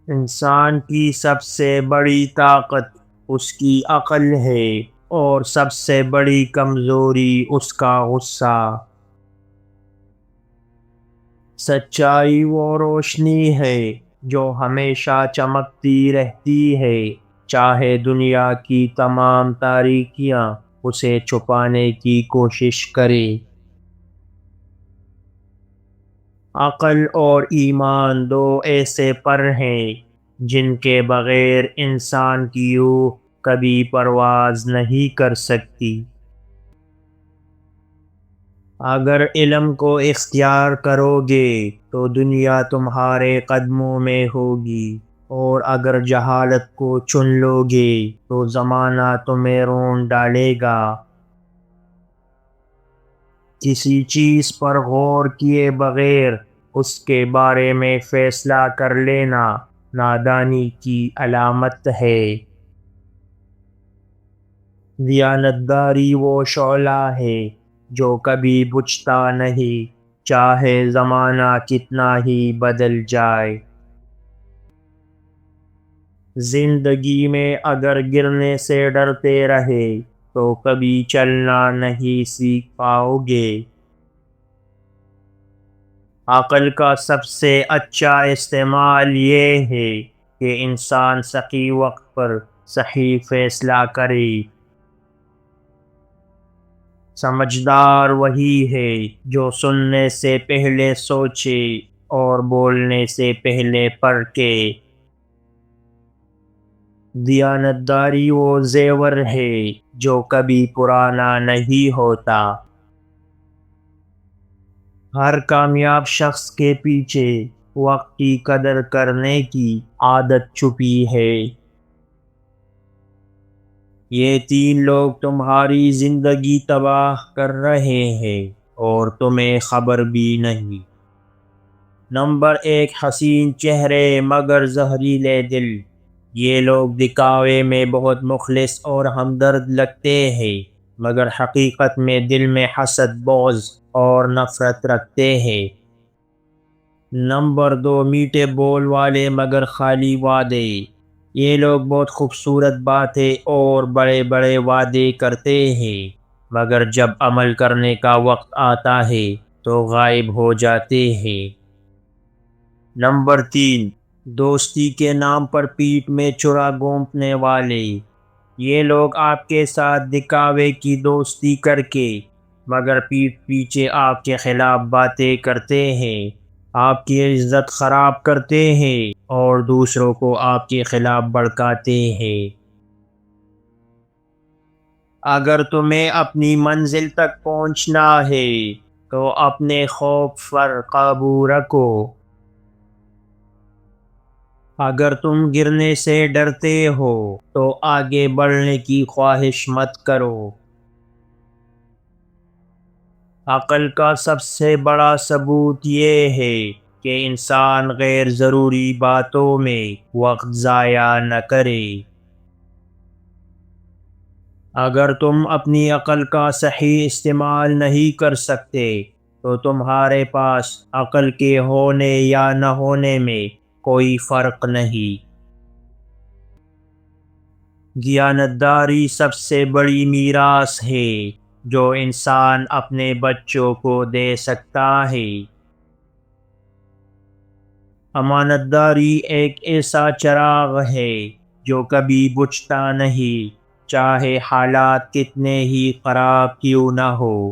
انسان کی سب سے بڑی طاقت اس کی عقل ہے اور سب سے بڑی کمزوری اس کا غصہ۔ سچائی وہ روشنی ہے جو ہمیشہ چمکتی رہتی ہے، چاہے دنیا کی تمام تاریکیاں اسے چھپانے کی کوشش کرے۔ عقل اور ایمان دو ایسے پر ہیں جن کے بغیر انسان کی روح کبھی پرواز نہیں کر سکتی۔ اگر علم کو اختیار کرو گے تو دنیا تمہارے قدموں میں ہوگی، اور اگر جہالت کو چن لو گے تو زمانہ تمہیں رون ڈالے گا۔ کسی چیز پر غور کیے بغیر اس کے بارے میں فیصلہ کر لینا نادانی کی علامت ہے۔ دیانتداری وہ شعلہ ہے جو کبھی بجھتا نہیں، چاہے زمانہ کتنا ہی بدل جائے۔ زندگی میں اگر گرنے سے ڈرتے رہے تو کبھی چلنا نہیں سیکھ پاؤ گے۔ عقل کا سب سے اچھا استعمال یہ ہے کہ انسان صحیح وقت پر صحیح فیصلہ کرے۔ سمجھدار وہی ہے جو سننے سے پہلے سوچے اور بولنے سے پہلے پرکھے۔ دیانتداری وہ زیور ہے جو کبھی پرانا نہیں ہوتا۔ ہر کامیاب شخص کے پیچھے وقت کی قدر کرنے کی عادت چھپی ہے۔ یہ تین لوگ تمہاری زندگی تباہ کر رہے ہیں اور تمہیں خبر بھی نہیں۔ نمبر 1، حسین چہرے مگر زہریلے دل۔ یہ لوگ دکھاوے میں بہت مخلص اور ہمدرد لگتے ہیں، مگر حقیقت میں دل میں حسد، بغض اور نفرت رکھتے ہیں۔ نمبر 2، میٹھے بول والے مگر خالی وعدے۔ یہ لوگ بہت خوبصورت باتیں اور بڑے بڑے وعدے کرتے ہیں، مگر جب عمل کرنے کا وقت آتا ہے تو غائب ہو جاتے ہیں۔ نمبر 3، دوستی کے نام پر پیٹھ میں چھرا گھونپنے والے۔ یہ لوگ آپ کے ساتھ دکھاوے کی دوستی کر کے مگر پیٹھ پیچھے آپ کے خلاف باتیں کرتے ہیں، آپ کی عزت خراب کرتے ہیں اور دوسروں کو آپ کے خلاف بھڑکاتے ہیں۔ اگر تمہیں اپنی منزل تک پہنچنا ہے تو اپنے خوف پر قابو رکھو۔ اگر تم گرنے سے ڈرتے ہو تو آگے بڑھنے کی خواہش مت کرو۔ عقل کا سب سے بڑا ثبوت یہ ہے کہ انسان غیر ضروری باتوں میں وقت ضائع نہ کرے۔ اگر تم اپنی عقل کا صحیح استعمال نہیں کر سکتے تو تمہارے پاس عقل کے ہونے یا نہ ہونے میں کوئی فرق نہیں۔ دیانتداری سب سے بڑی میراث ہے جو انسان اپنے بچوں کو دے سکتا ہے۔ امانت داری ایک ایسا چراغ ہے جو کبھی بجھتا نہیں، چاہے حالات کتنے ہی خراب کیوں نہ ہو۔